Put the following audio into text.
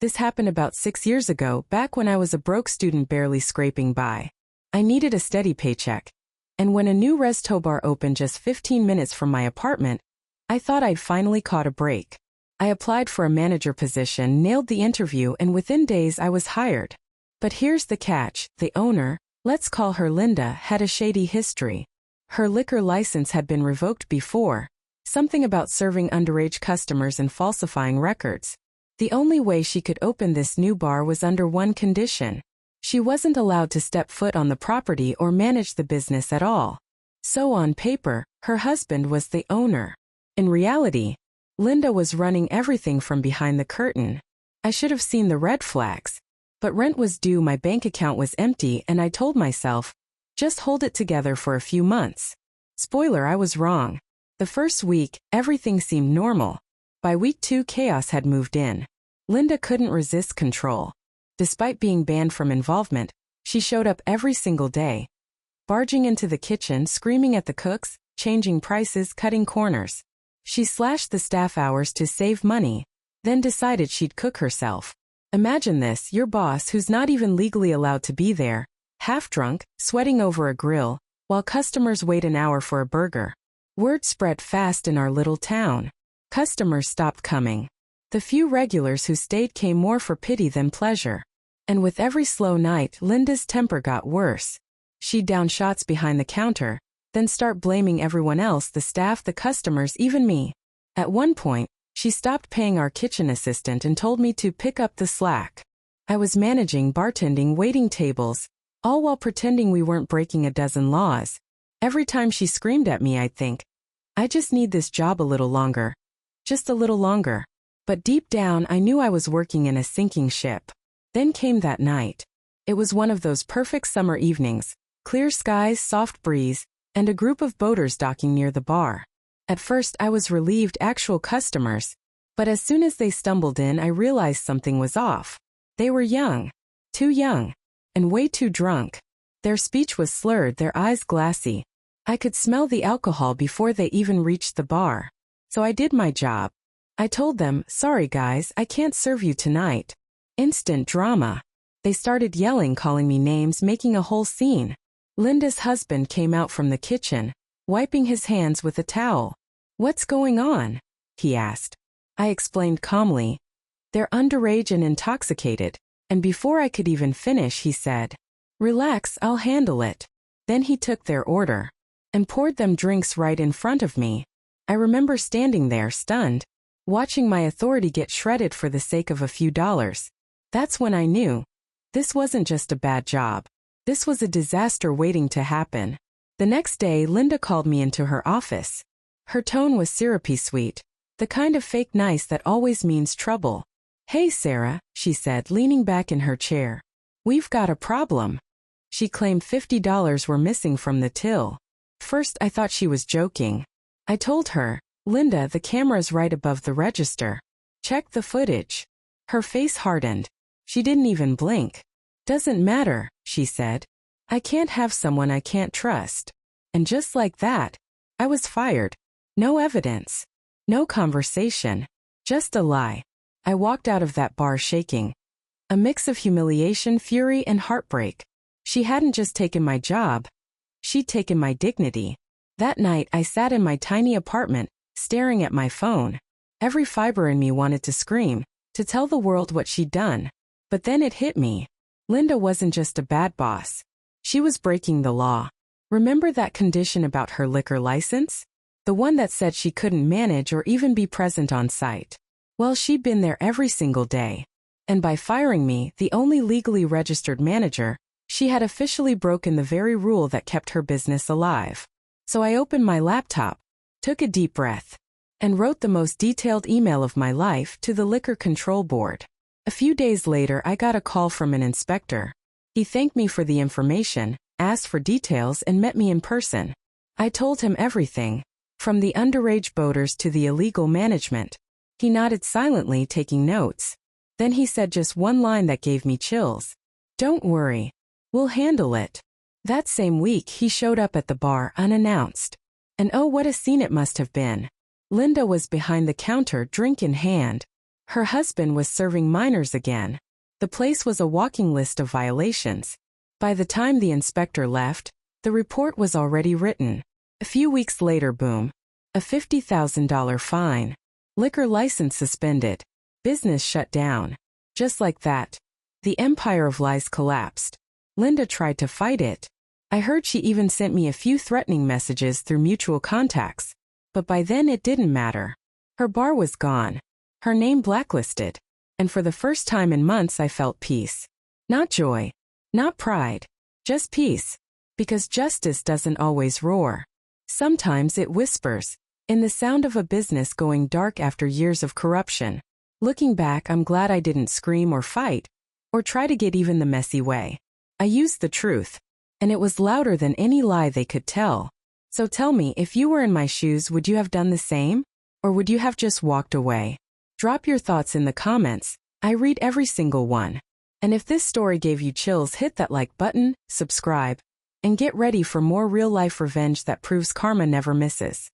This happened about 6 years ago, back when I was a broke student barely scraping by. I needed a steady paycheck. And when a new resto bar opened just 15 minutes from my apartment, I thought I'd finally caught a break. I applied for a manager position, nailed the interview, and within days I was hired. But here's the catch: the owner, let's call her Linda, had a shady history. Her liquor license had been revoked before. Something about serving underage customers and falsifying records. The only way she could open this new bar was under one condition. She wasn't allowed to step foot on the property or manage the business at all. So on paper, her husband was the owner. In reality, Linda was running everything from behind the curtain. I should have seen the red flags. But rent was due, my bank account was empty, and I told myself, just hold it together for a few months. Spoiler, I was wrong. The first week, everything seemed normal. By week 2, chaos had moved in. Linda couldn't resist control. Despite being banned from involvement, she showed up every single day. Barging into the kitchen, screaming at the cooks, changing prices, cutting corners. She slashed the staff hours to save money, then decided she'd cook herself. Imagine this: your boss, who's not even legally allowed to be there, half drunk, sweating over a grill, while customers wait an hour for a burger. Word spread fast in our little town. Customers stopped coming. The few regulars who stayed came more for pity than pleasure. And with every slow night, Linda's temper got worse. She'd down shots behind the counter, then start blaming everyone else: the staff, the customers, even me. At one point, she stopped paying our kitchen assistant and told me to pick up the slack. I was managing, bartending, waiting tables, all while pretending we weren't breaking a dozen laws. Every time she screamed at me, I'd think, I just need this job a little longer. Just a little longer. But deep down, I knew I was working in a sinking ship. Then came that night. It was one of those perfect summer evenings: clear skies, soft breeze, and a group of boaters docking near the bar. At first, I was relieved, actual customers. But as soon as they stumbled in, I realized something was off. They were young. Too young. And way too drunk. Their speech was slurred, their eyes glassy. I could smell the alcohol before they even reached the bar. So I did my job. I told them, sorry guys, I can't serve you tonight. Instant drama. They started yelling, calling me names, making a whole scene. Linda's husband came out from the kitchen, wiping his hands with a towel. What's going on? He asked. I explained calmly. They're underage and intoxicated. And before I could even finish, he said, relax, I'll handle it. Then he took their order and poured them drinks right in front of me. I remember standing there, stunned, watching my authority get shredded for the sake of a few dollars. That's when I knew. This wasn't just a bad job. This was a disaster waiting to happen. The next day, Linda called me into her office. Her tone was syrupy sweet, the kind of fake nice that always means trouble. Hey Sarah, she said, leaning back in her chair. We've got a problem. She claimed $50 were missing from the till. First, I thought she was joking. I told her, Linda, the camera's right above the register. Check the footage. Her face hardened. She didn't even blink. Doesn't matter, she said. I can't have someone I can't trust. And just like that, I was fired. No evidence. No conversation. Just a lie. I walked out of that bar shaking. A mix of humiliation, fury, and heartbreak. She hadn't just taken my job. She'd taken my dignity. That night, I sat in my tiny apartment, staring at my phone. Every fiber in me wanted to scream, to tell the world what she'd done. But then it hit me. Linda wasn't just a bad boss. She was breaking the law. Remember that condition about her liquor license? The one that said she couldn't manage or even be present on site. Well, she'd been there every single day. And by firing me, the only legally registered manager, she had officially broken the very rule that kept her business alive. So I opened my laptop, took a deep breath, and wrote the most detailed email of my life to the Liquor Control Board. A few days later, I got a call from an inspector. He thanked me for the information, asked for details, and met me in person. I told him everything, from the underage boaters to the illegal management. He nodded silently, taking notes. Then he said just one line that gave me chills. Don't worry. We'll handle it. That same week, he showed up at the bar unannounced. And oh, what a scene it must have been. Linda was behind the counter, drink in hand. Her husband was serving minors again. The place was a walking list of violations. By the time the inspector left, the report was already written. A few weeks later, boom. A $50,000 fine. Liquor license suspended. Business shut down. Just like that. The empire of lies collapsed. Linda tried to fight it. I heard she even sent me a few threatening messages through mutual contacts. But by then it didn't matter. Her bar was gone. Her name blacklisted. And for the first time in months I felt peace. Not joy. Not pride. Just peace. Because justice doesn't always roar. Sometimes it whispers. In the sound of a business going dark after years of corruption. Looking back, I'm glad I didn't scream or fight. Or try to get even the messy way. I used the truth. And it was louder than any lie they could tell. So tell me, if you were in my shoes, would you have done the same? Or would you have just walked away? Drop your thoughts in the comments. I read every single one. And if this story gave you chills, hit that like button, subscribe, and get ready for more real-life revenge that proves karma never misses.